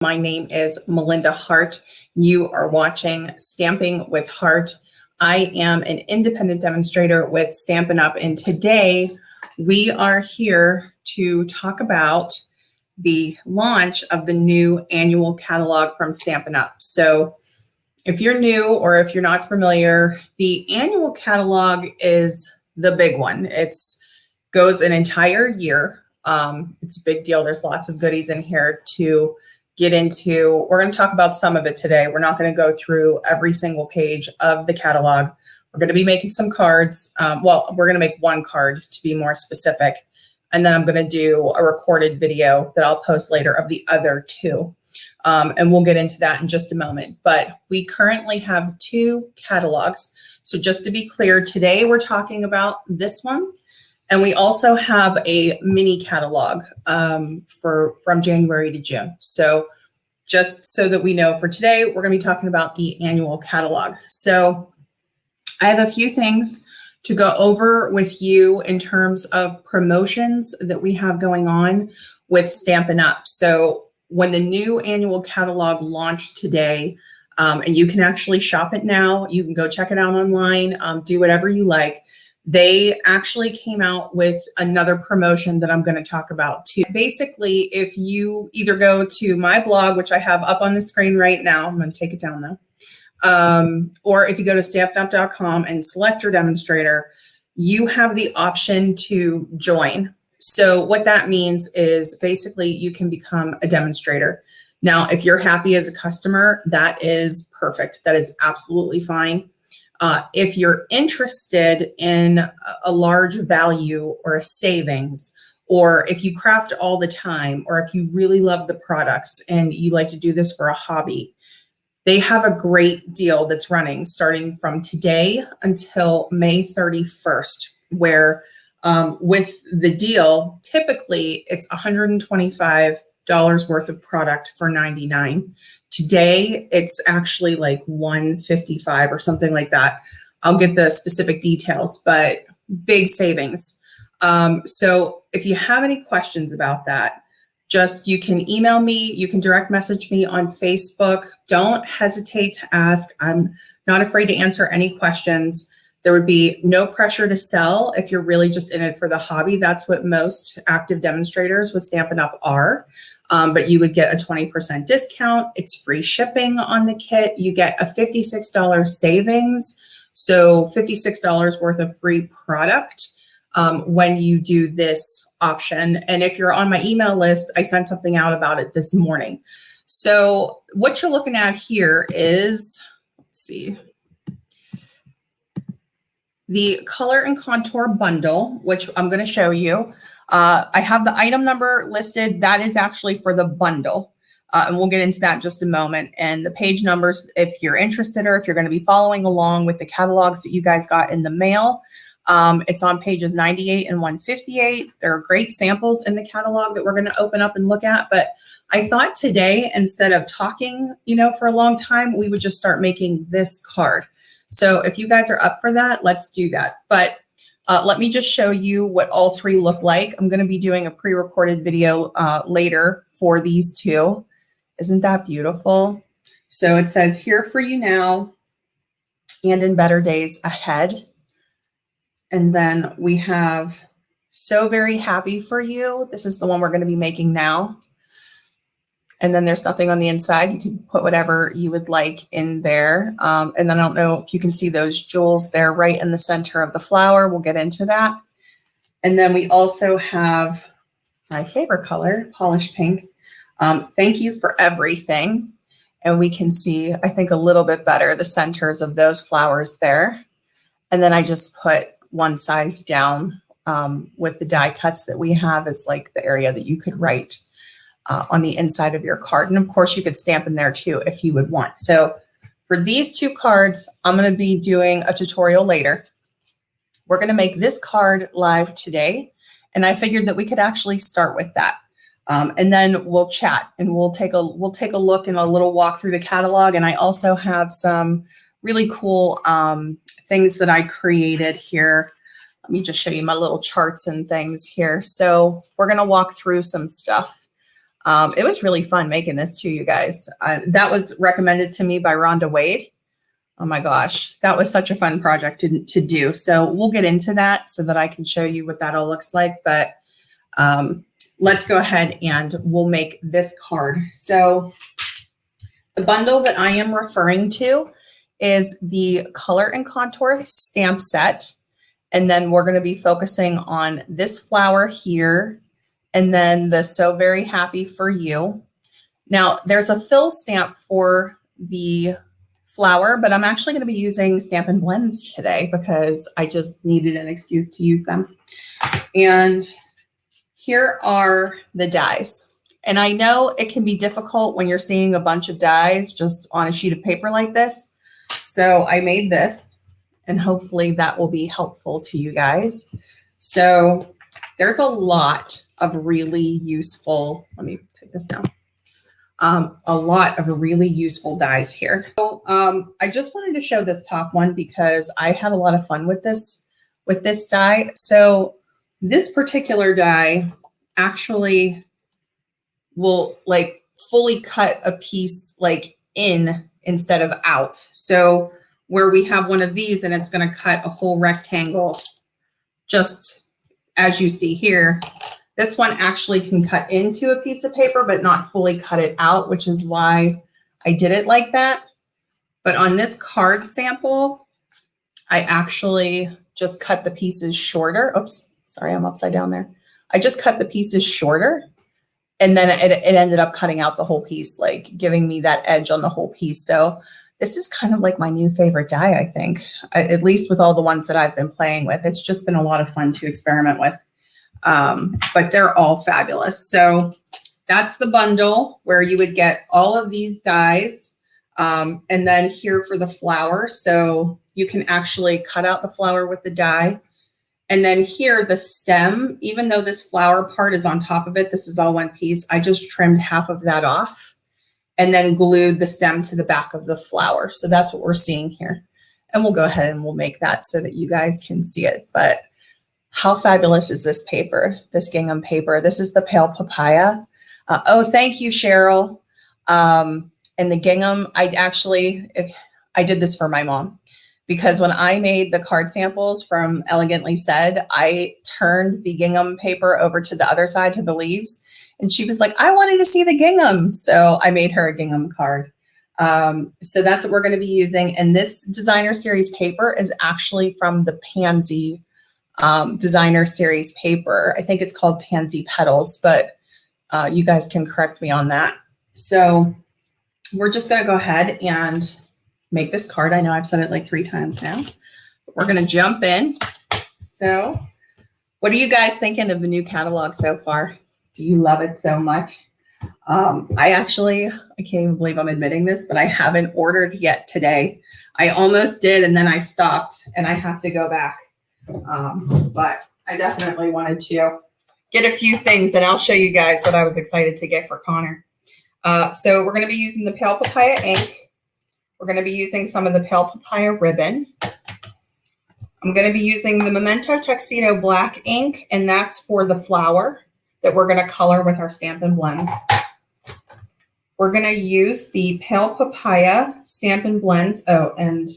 My name is Melinda Hart. You are watching Stamping with Hart. I am an independent demonstrator with Stampin' Up, and today we are here to talk about the launch of the new annual catalog from Stampin' Up. So if you're new or if you're not familiar, the annual catalog is the big one. It's goes an entire year. It's a big deal. There's lots of goodies in here to get into. We're going to talk about some of it today. We're not going to go through every single page of the catalog. We're going to be making some cards. Well, we're going to make one card to be more specific. And then I'm going to do a recorded video that I'll post later of the other two. And we'll get into that in just a moment. But we currently have two catalogs. So just to be clear, today we're talking about this one. And we also have a mini catalog from January to June. So just so that we know, for today, we're going to be talking about the annual catalog. So I have a few things to go over with you in terms of promotions that we have going on with Stampin' Up. So when the new annual catalog launched today, and you can actually shop it now, you can go check it out online, do whatever you like. They actually came out with another promotion that I'm going to talk about too. Basically, if you either go to my blog, which I have up on the screen right now, I'm going to take it down though, or if you go to stampinup.com and select your demonstrator, you have the option to join. So what that means is basically you can become a demonstrator. Now, if you're happy as a customer, that is perfect. That is absolutely fine. If you're interested in a large value or a savings, or if you craft all the time, or if you really love the products and you like to do this for a hobby, they have a great deal that's running starting from today until May 31st, where with the deal, typically it's $125 worth of product for $99. Today, it's actually like $155 or something like that. I'll get the specific details, but big savings. So if you have any questions about that, you can email me, you can direct message me on Facebook. Don't hesitate to ask. I'm not afraid to answer any questions. There would be no pressure to sell if you're really just in it for the hobby. That's what most active demonstrators with Stampin' Up are. But you would get a 20% discount. It's free shipping on the kit. You get a $56 savings. So $56 worth of free product when you do this option. And if you're on my email list, I sent something out about it this morning. So what you're looking at here is, let's see, the color and contour bundle, which I'm going to show you. I have the item number listed. That is actually for the bundle. And we'll get into that in just a moment. And the page numbers, if you're interested or if you're going to be following along with the catalogs that you guys got in the mail, it's on pages 98 and 158. There are great samples in the catalog that we're going to open up and look at. But I thought today, instead of talking, for a long time, we would just start making this card. So if you guys are up for that, let's do that. But let me just show you what all three look like. I'm going to be doing a pre-recorded video later for these two. Isn't that beautiful? So it says, here for you now and in better days ahead. And then we have so very happy for you. This is the one we're going to be making now. And then there's nothing on the inside. You can put whatever you would like in there. And then I don't know if you can see those jewels there right in the center of the flower. We'll get into that. And then we also have my favorite color, polished pink. Thank you for everything. And we can see, I think, a little bit better the centers of those flowers there. And then I just put one size down with the die cuts that we have as like the area that you could write on the inside of your card. And of course you could stamp in there too if you would want. So for these two cards, I'm going to be doing a tutorial later. We're going to make this card live today. And I figured that we could actually start with that. And then we'll chat and we'll take a look and a little walk through the catalog. And I also have some really cool things that I created here. Let me just show you my little charts and things here. So we're going to walk through some stuff. It was really fun making this too, you guys. That was recommended to me by Rhonda Wade. Oh my gosh, that was such a fun project to do. So we'll get into that so that I can show you what that all looks like. But let's go ahead and we'll make this card. So the bundle that I am referring to is the Color and Contour stamp set. And then we're going to be focusing on this flower here and then the So Very Happy for You. Now there's a fill stamp for the flower, but I'm actually going to be using Stampin Blends today because I just needed an excuse to use them. And here are the dies. And I know it can be difficult when you're seeing a bunch of dies just on a sheet of paper like this. So I made this and hopefully that will be helpful to you guys. So there's a lot of really useful, let me take this down. A lot of really useful dies here. So I just wanted to show this top one because I had a lot of fun with this die. So this particular die actually will like fully cut a piece like in instead of out. So where we have one of these and it's going to cut a whole rectangle, just as you see here, this one actually can cut into a piece of paper, but not fully cut it out, which is why I did it like that. But on this card sample, I actually just cut the pieces shorter. Oops, sorry, I'm upside down there. I just cut the pieces shorter and then it ended up cutting out the whole piece, like giving me that edge on the whole piece. So this is kind of like my new favorite die, I think, at least with all the ones that I've been playing with. It's just been a lot of fun to experiment with, but they're all fabulous. So that's the bundle where you would get all of these dies. And then here for the flower. So you can actually cut out the flower with the die. And then here, the stem, even though this flower part is on top of it, this is all one piece. I just trimmed half of that off and then glued the stem to the back of the flower. So that's what we're seeing here. And we'll go ahead and we'll make that so that you guys can see it. But how fabulous is this paper, this gingham paper? This is the Pale Papaya. Oh, thank you, Cheryl. And the gingham, I did this for my mom because when I made the card samples from Elegantly Said, I turned the gingham paper over to the other side to the leaves. And she was like, I wanted to see the gingham. So I made her a gingham card. So that's what we're going to be using. And this designer series paper is actually from the Pansy designer series paper. I think it's called Pansy Petals, but you guys can correct me on that. So we're just going to go ahead and make this card. I know I've said it like 3 times now. We're going to jump in. So what are you guys thinking of the new catalog so far? Do you love it so much? I can't even believe I'm admitting this, but I haven't ordered yet today. I almost did, and then I stopped, and I have to go back. But I definitely wanted to get a few things, and I'll show you guys what I was excited to get for Connor. So we're going to be using the Pale Papaya ink. We're going to be using some of the Pale Papaya ribbon. I'm going to be using the Memento Tuxedo black ink, and that's for the flower that we're going to color with our Stampin Blends. We're going to use the Pale Papaya Stampin Blends. Oh, and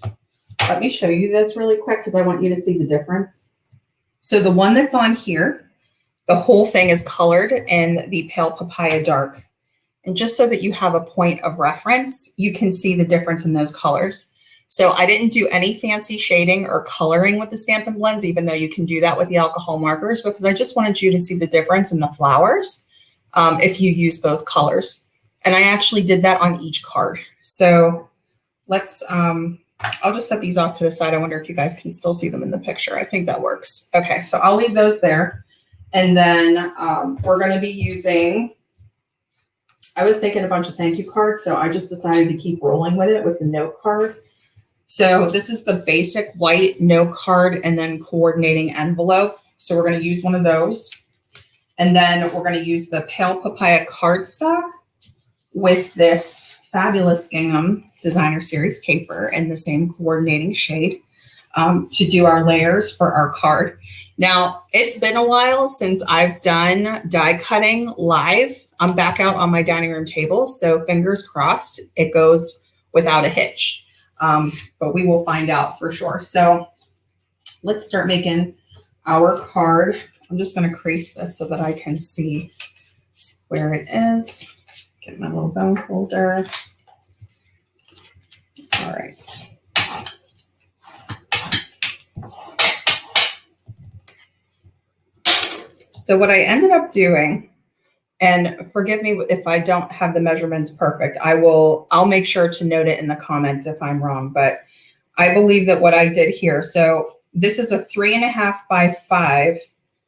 let me show you this really quick because I want you to see the difference. So the one that's on here, the whole thing is colored in the Pale Papaya Dark. And just so that you have a point of reference, you can see the difference in those colors. So I didn't do any fancy shading or coloring with the Stampin Blends, even though you can do that with the alcohol markers, because I just wanted you to see the difference in the flowers if you use both colors. And I actually did that on each card. So let's, I'll just set these off to the side. I wonder if you guys can still see them in the picture. I think that works. Okay, so I'll leave those there. And then we're going to be using, I was making a bunch of thank you cards, so I just decided to keep rolling with it with the note card. So this is the basic white note card and then coordinating envelope. So we're going to use one of those. And then we're going to use the Pale Papaya cardstock with this fabulous gingham designer series paper in the same coordinating shade to do our layers for our card. Now, it's been a while since I've done die cutting live. I'm back out on my dining room table, so fingers crossed it goes without a hitch. But we will find out for sure. So let's start making our card. I'm just going to crease this so that I can see where it is. Get my little bone folder. All right. So what I ended up doing, and forgive me if I don't have the measurements perfect, I'll make sure to note it in the comments if I'm wrong, but I believe that what I did here, so this is a 3.5 by 5.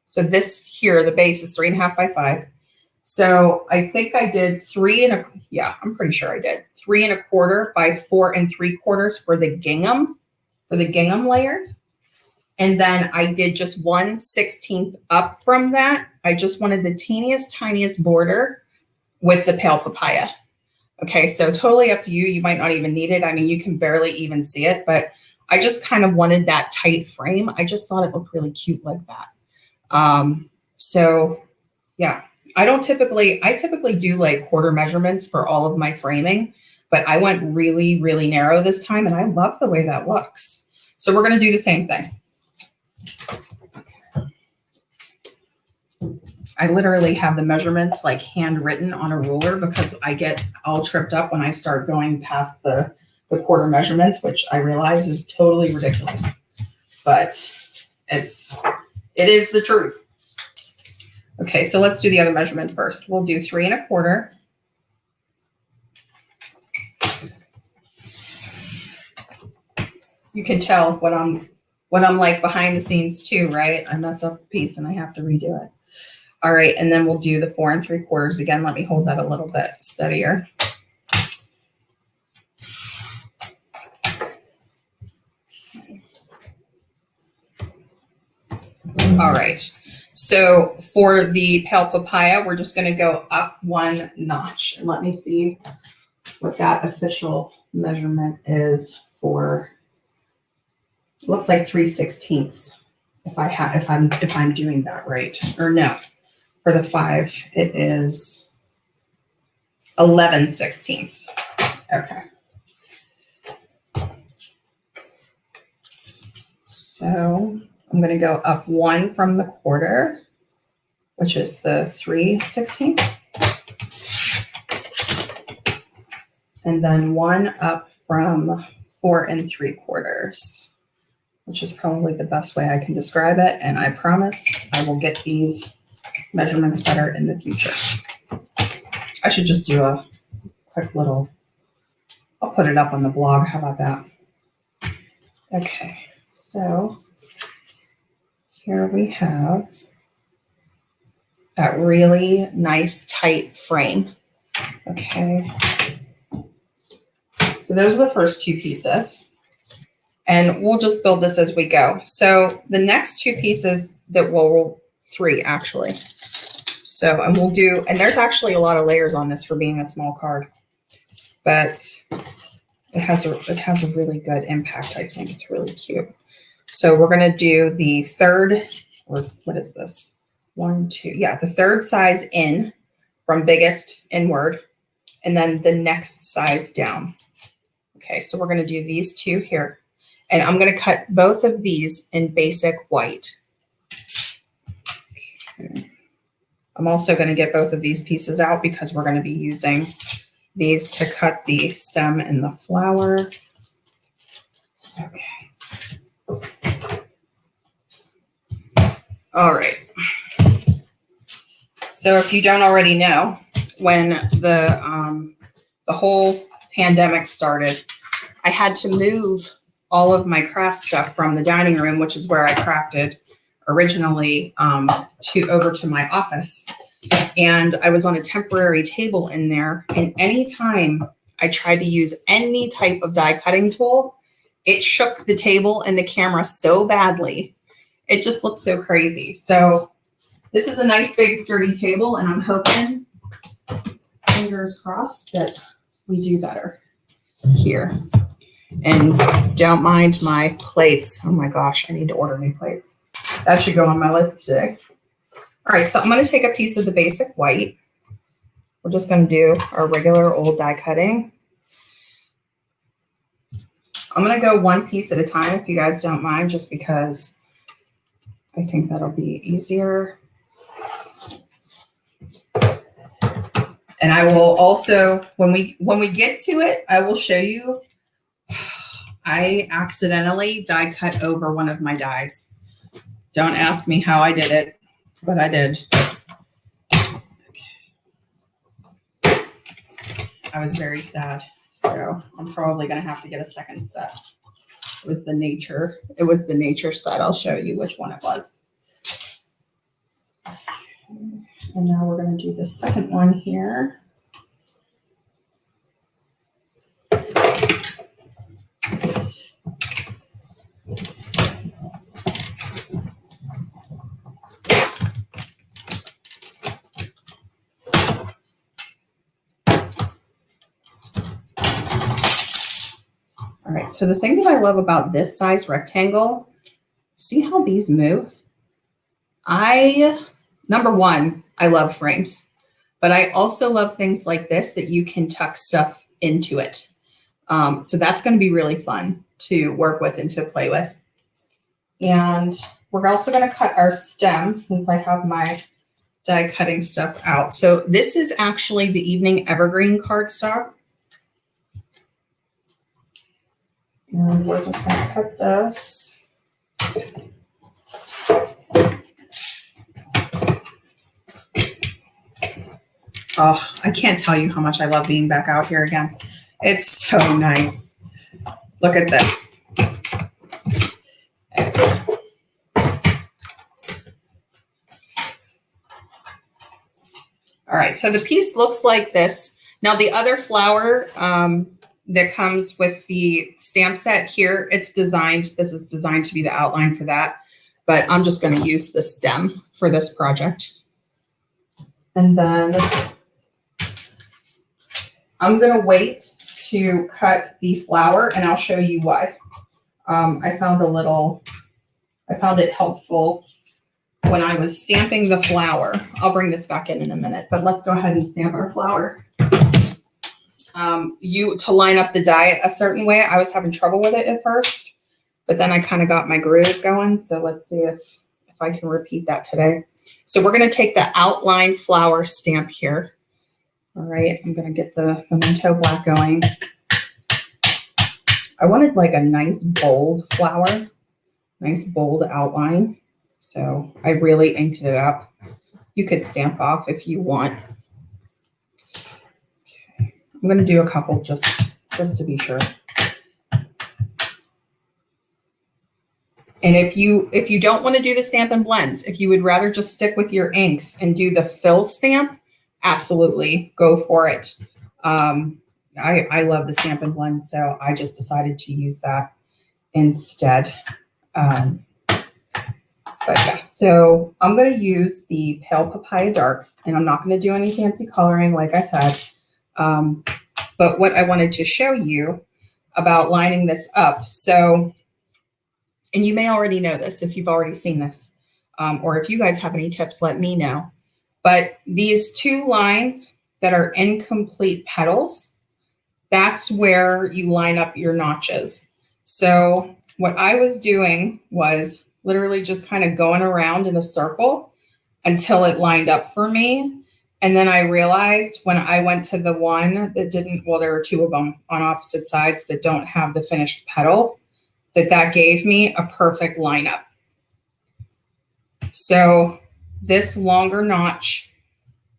So this here, the base is 3.5 by 5. So I think I did I'm pretty sure I did 3.25 by 4 3/4 for the gingham layer. And then I did just 1/16 up from that. I just wanted the tiniest border with the pale papaya. Okay, so totally up to you. You might not even need it. I mean, you can barely even see it, but I just kind of wanted that tight frame. I just thought it looked really cute like that. So yeah, I typically do like quarter measurements for all of my framing, but I went really, really narrow this time and I love the way that looks. So we're going to do the same thing. I literally have the measurements like handwritten on a ruler because I get all tripped up when I start going past the quarter measurements, which I realize is totally ridiculous, but it is the truth. Okay, so let's do the other measurement first. We'll do 3.25. You can tell what I'm like behind the scenes too, right? I mess up a piece and I have to redo it. All right, and then we'll do the 4 3/4 again. Let me hold that a little bit steadier. All right, so for the pale papaya, we're just going to go up 1 notch. And let me see what that official measurement is for. Looks like 3/16 if I'm doing that right, or no. For the 5, it is 11/16. Okay. So I'm going to go up 1 from the quarter, which is the 3/16. And then 1 up from 4 3/4, which is probably the best way I can describe it. And I promise I will get these measurements better in the future. I should just do a quick little, I'll put it up on the blog. How about that? Okay, so here we have that really nice tight frame. Okay, so those are the first 2 pieces. And we'll just build this as we go. So the next 2 pieces that we'll 3 actually. So, and we'll do, and there's actually a lot of layers on this for being a small card, but it has a really good impact. I think it's really cute. So we're going to do the third, or what is this? 1, 2, yeah, the third size in from biggest inward, and then the next size down. Okay, so we're going to do these 2 here. And I'm going to cut both of these in basic white. Okay. I'm also going to get both of these pieces out because we're going to be using these to cut the stem and the flower. Okay. All right. So if you don't already know, when the whole pandemic started, I had to move all of my craft stuff from the dining room, which is where I crafted originally, over to my office. And I was on a temporary table in there. And anytime I tried to use any type of die cutting tool, it shook the table and the camera so badly. It just looked so crazy. So this is a nice big sturdy table, and I'm hoping, fingers crossed, that we do better here. And don't mind my plates. Oh my gosh, I need to order new plates. That should go on my list today. All right, so I'm going to take a piece of the basic white. We're just going to do our regular old die cutting. I'm going to go one piece at a time if you guys don't mind, just because I think that'll be easier. And I will also, when we get to it, I will show you. I accidentally die cut over one of my dies. Don't ask me how I did it, but I did. I was very sad, so I'm probably going to have to get a second set. It was the nature set. I'll show you which one it was. And now we're going to do the second one here. All right, so the thing that I love about this size rectangle, see how these move? Number one, I love frames, but I also love things like this that you can tuck stuff into it. So that's going to be really fun to work with and to play with. And we're also going to cut our stem since I have my die cutting stuff out. So this is actually the Evening Evergreen cardstock. And we're just going to cut this. Oh, I can't tell you how much I love being back out here again. It's so nice. Look at this. All right, so the piece looks like this. Now the other flower that comes with the stamp set here, this is designed to be the outline for that, but I'm just going to use the stem for this project. And then I'm going to wait to cut the flower, and I'll show you why. I found it helpful when I was stamping the flower. I'll bring this back in a minute, but let's go ahead and stamp our flower. To line up the die a certain way, I was having trouble with it at first, but then I kind of got my groove going. So let's see if I can repeat that today. So we're going to take the outline flower stamp here. All right, I'm going to get the Memento Black going. I wanted like a nice bold flower, nice bold outline. So I really inked it up. You could stamp off if you want. Okay, I'm going to do a couple just to be sure. And if you don't want to do the Stampin' Blends, if you would rather just stick with your inks and do the fill stamp, absolutely go for it. I love the Stampin' Blends, so I just decided to use that instead. But yeah, so I'm going to use the Pale Papaya Dark, and I'm not going to do any fancy coloring, like I said. But what I wanted to show you about lining this up, so, and you may already know this if you've already seen this, or if you guys have any tips, let me know. But these two lines that are incomplete petals, that's where you line up your notches. So what I was doing was literally just kind of going around in a circle until it lined up for me. And then I realized when I went to the one that didn't, well, there were two of them on opposite sides that don't have the finished petal, that gave me a perfect lineup. So this longer notch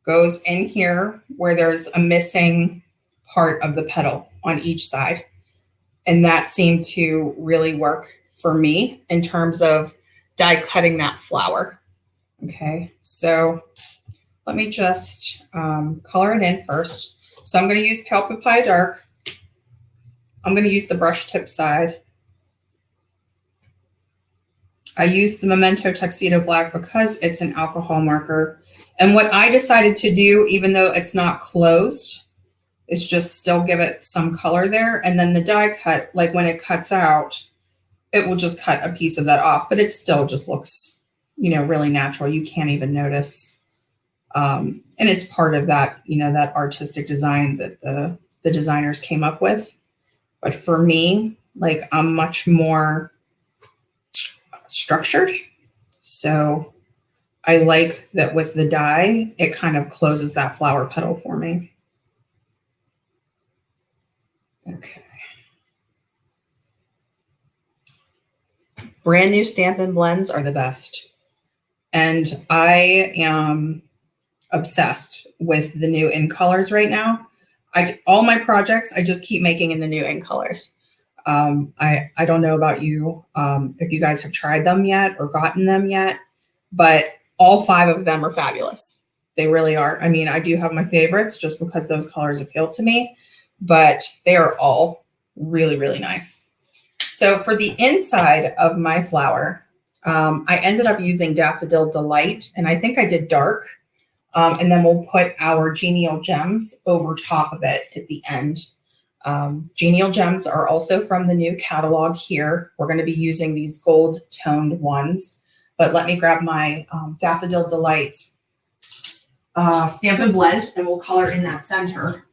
goes in here where there's a missing part of the petal on each side. And that seemed to really work for me in terms of die cutting that flower. Okay, so let me just color it in first. So I'm going to use Pale Papaya Dark. I'm going to use the brush tip side. I use the Memento Tuxedo Black because it's an alcohol marker. And what I decided to do, even though it's not closed, is just still give it some color there. And then the die cut, like when it cuts out, it will just cut a piece of that off, but it still just looks you know, really natural. You can't even notice. And it's part of that, you know, that artistic design that the designers came up with. But for me, like, I'm much more structured. So I like that with the die, it kind of closes that flower petal for me. Okay. Brand new Stampin Blends are the best. And I am obsessed with the new in colors right now. All my projects, I just keep making in the new in colors. I don't know about you, if you guys have tried them yet or gotten them yet, but all 5 of them are fabulous. They really are. I mean, I do have my favorites just because those colors appeal to me, but they are all really, really nice. So for the inside of my flower, I ended up using Daffodil Delight, and I think I did dark. And then we'll put our Genial Gems over top of it at the end. Genial Gems are also from the new catalog here. We're going to be using these gold toned ones, but let me grab my Daffodil Delight Stampin' Blend, and we'll color in that center.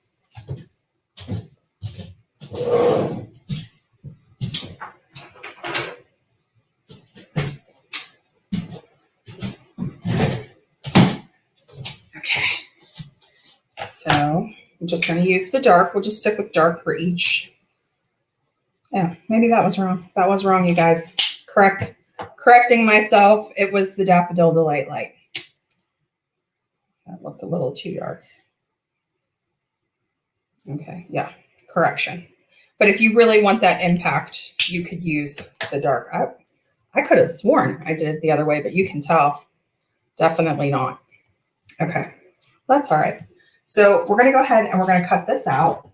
Okay, so I'm just going to use the dark. We'll just stick with dark for each. Yeah, maybe that was wrong. That was wrong, you guys. Correcting myself. It was the Daffodil Delight light. That looked a little too dark. Okay, yeah, correction. But if you really want that impact, you could use the dark. I could have sworn I did it the other way, but you can tell. Definitely not. Okay, that's all right. So we're going to go ahead and we're going to cut this out.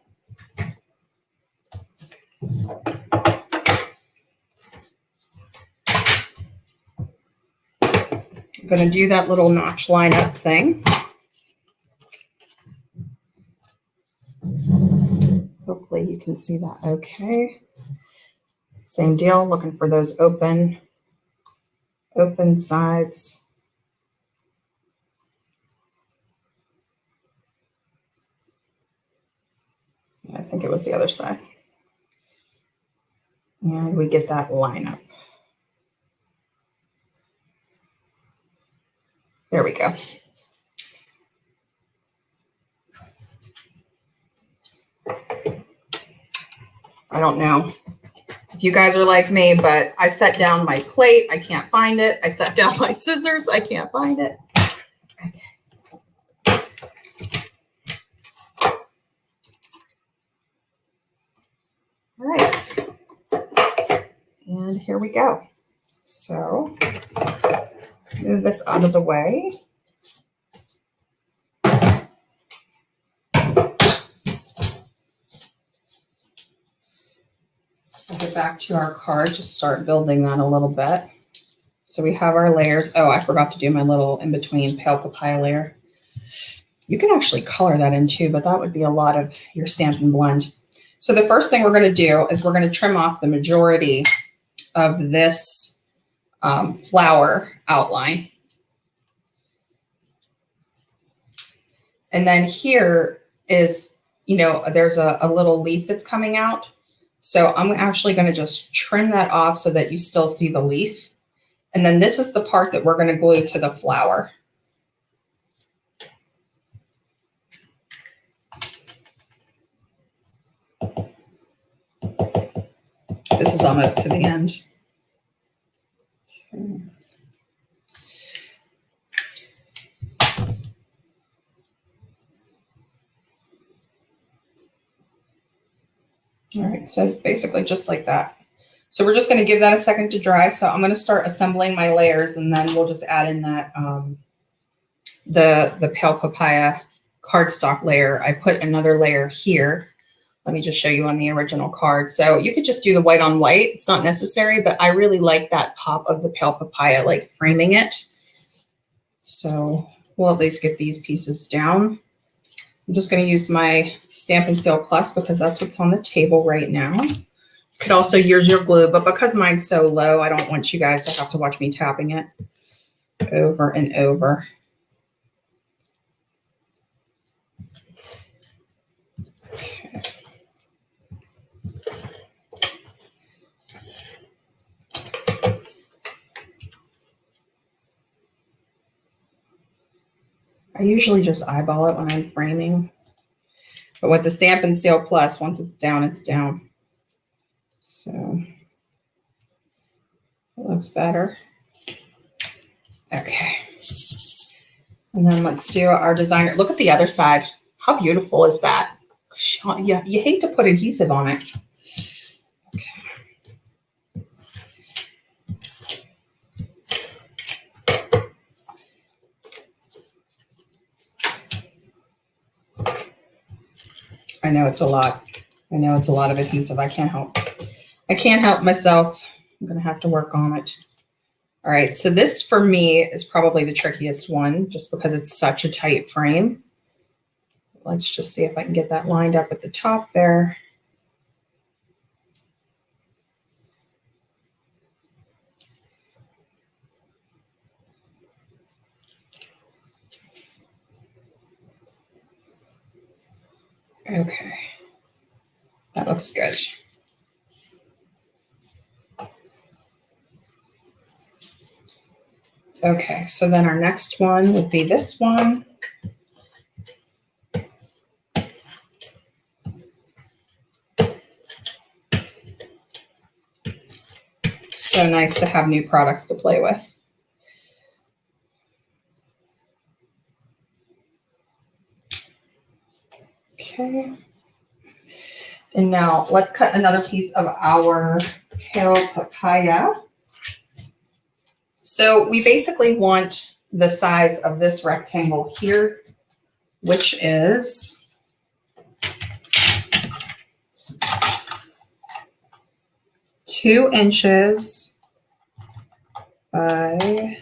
I'm going to do that little notch line up thing. Hopefully you can see that okay. Same deal, looking for those open sides. I think it was the other side. And we get that line up. There we go. I don't know if you guys are like me, but I set down my plate. I can't find it. I set down my scissors. I can't find it. Okay. All right. And here we go. So move this out of the way. I'll get back to our card, just start building that a little bit. So we have our layers. Oh, I forgot to do my little in-between pale papaya layer. You can actually color that in too, but that would be a lot of your Stampin' Blend. So the first thing we're going to do is we're going to trim off the majority of this flower outline. And then here is, you know, there's a little leaf that's coming out. So I'm actually going to just trim that off so that you still see the leaf. And then this is the part that we're going to glue to the flower. This is almost to the end. Okay. All right, so basically just like that. So we're just going to give that a second to dry. So I'm going to start assembling my layers, and then we'll just add in that the pale papaya cardstock layer. I put another layer here. Let me just show you on the original card. So you could just do the white on white. It's not necessary, but I really like that pop of the pale papaya, like framing it. So we'll at least get these pieces down. I'm just going to use my Stampin' Seal Plus because that's what's on the table right now. You could also use your glue, but because mine's so low, I don't want you guys to have to watch me tapping it. over and over. Okay. I usually just eyeball it when I'm framing, but with the Stampin' Seal Plus, once it's down, it's down. So it looks better. Okay. And then let's do our designer. Look at the other side. How beautiful is that? Yeah, you hate to put adhesive on it. I know it's a lot. I know it's a lot of adhesive. I can't help myself. I'm going to have to work on it. All right. So this for me is probably the trickiest one just because it's such a tight frame. Let's just see if I can get that lined up at the top there. Okay. That looks good. Okay, so then our next one would be this one. So nice to have new products to play with. Okay. And now let's cut another piece of our pale papaya. So we basically want the size of this rectangle here, which is 2 inches by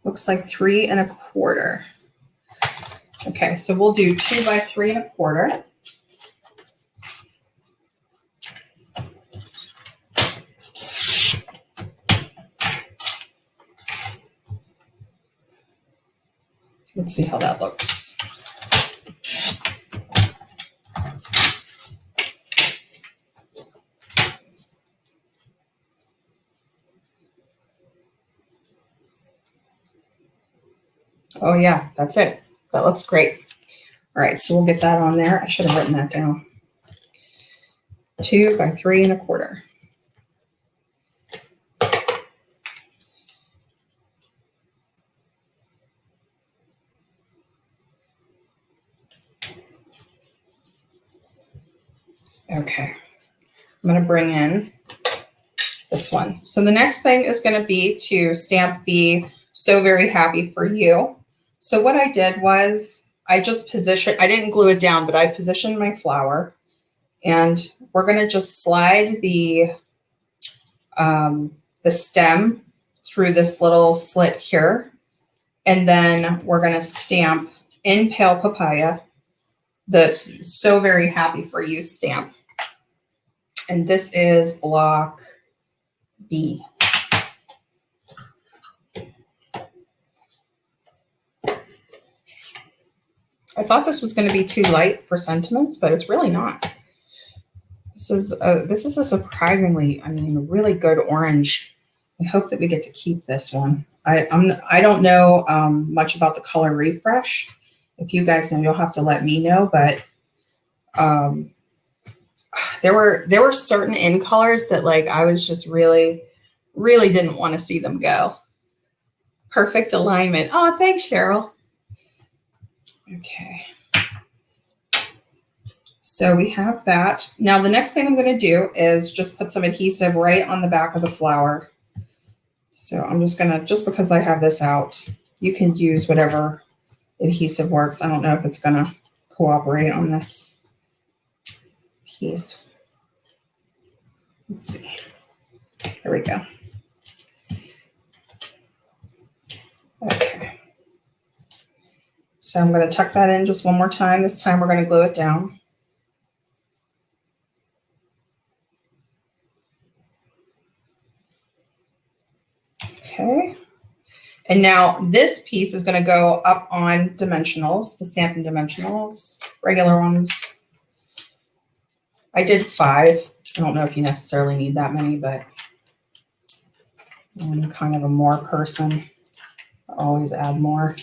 looks like 3 1/4. Okay, so we'll do 2 by 3 1/4. Let's see how that looks. Oh yeah, that's it. That looks great. All right, so we'll get that on there. I should have written that down. 2 by 3 1/4. Okay, I'm going to bring in this one. So the next thing is going to be to stamp the So Very Happy for You. So what I did was I just positioned, I didn't glue it down, but I positioned my flower, and we're going to just slide the stem through this little slit here. And then we're going to stamp in Pale Papaya the So Very Happy for You stamp. And this is block B. I thought this was going to be too light for sentiments, but it's really not. This is a surprisingly, I mean, really good orange. I hope that we get to keep this one. I don't know much about the color refresh. If you guys know, you'll have to let me know. But there were certain in colors that like I was just really didn't want to see them go. Perfect alignment. Oh, thanks, Cheryl. Okay. So we have that. Now the next thing I'm going to do is just put some adhesive right on the back of the flower. So I'm just going to, just because I have this out, you can use whatever adhesive works. I don't know if it's going to cooperate on this piece. Let's see. There we go. Okay. So I'm going to tuck that in just one more time. This time we're going to glue it down. And now this piece is going to go up on dimensionals, the Stampin' Dimensionals, regular ones. I did 5. I don't know if you necessarily need that many, but I'm kind of a more person. I always add more.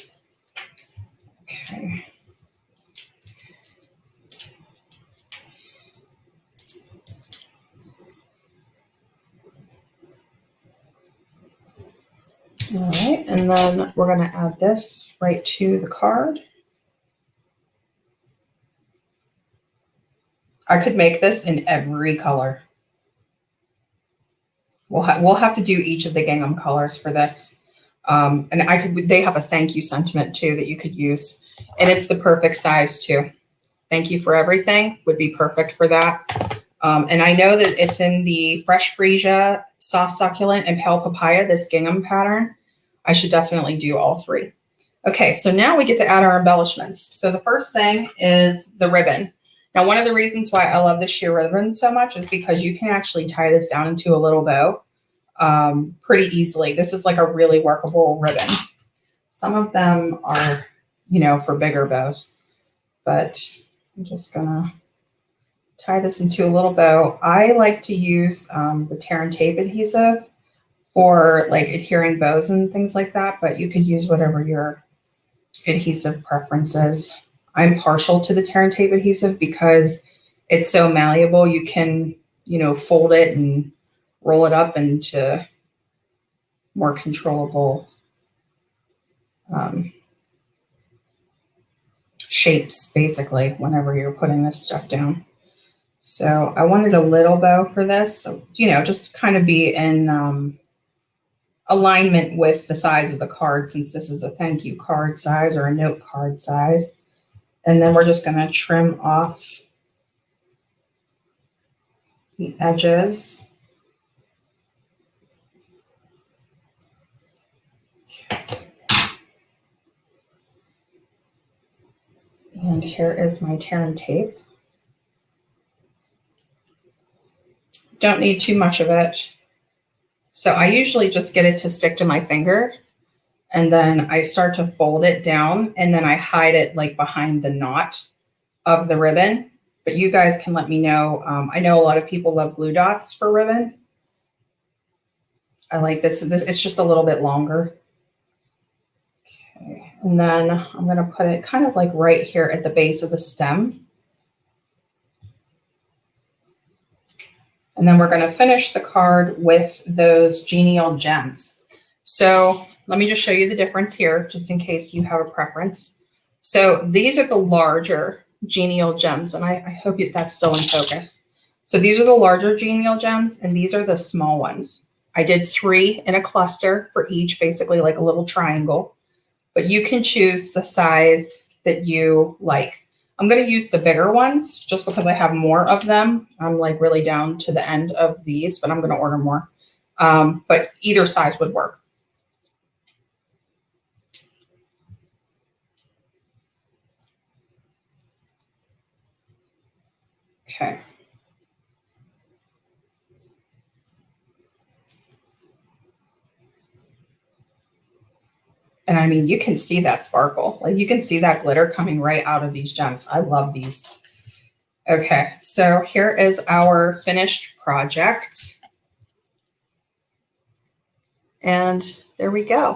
Okay. All right, and then we're going to add this right to the card. I could make this in every color. We'll have to do each of the gingham colors for this. And they have a thank you sentiment too that you could use. And it's the perfect size too. Thank you for everything would be perfect for that. And I know that it's in the Fresh Freesia, Soft Succulent, and Pale Papaya, this gingham pattern. I should definitely do all 3. Okay, so now we get to add our embellishments. So the first thing is the ribbon. Now, one of the reasons why I love the sheer ribbon so much is because you can actually tie this down into a little bow pretty easily. This is like a really workable ribbon. Some of them are, you know, for bigger bows, but I'm just gonna tie this into a little bow. I like to use the tear and tape adhesive for like adhering bows and things like that, but you could use whatever your adhesive preference is. I'm partial to the tear and tape adhesive because it's so malleable. You can, you know, fold it and roll it up into more controllable shapes, basically, whenever you're putting this stuff down. So I wanted a little bow for this, so, you know, just kind of be in alignment with the size of the card, since this is a thank you card size or a note card size. And then we're just going to trim off the edges. And here is my tear and tape. Don't need too much of it. So I usually just get it to stick to my finger, and then I start to fold it down, and then I hide it like behind the knot of the ribbon. But you guys can let me know. I know a lot of people love glue dots for ribbon. I like this. It's just a little bit longer. Okay, and then I'm going to put it kind of like right here at the base of the stem. And then we're going to finish the card with those genial gems. So let me just show you the difference here, just in case you have a preference. So these are the larger genial gems, and I hope that's still in focus. So these are the larger genial gems, and these are the small ones. I did 3 in a cluster for each, basically like a little triangle, but you can choose the size that you like. I'm going to use the bigger ones just because I have more of them. I'm like really down to the end of these, but I'm going to order more. But either size would work. Okay. And I mean, you can see that sparkle. Like you can see that glitter coming right out of these gems. I love these. Okay, so here is our finished project. And there we go.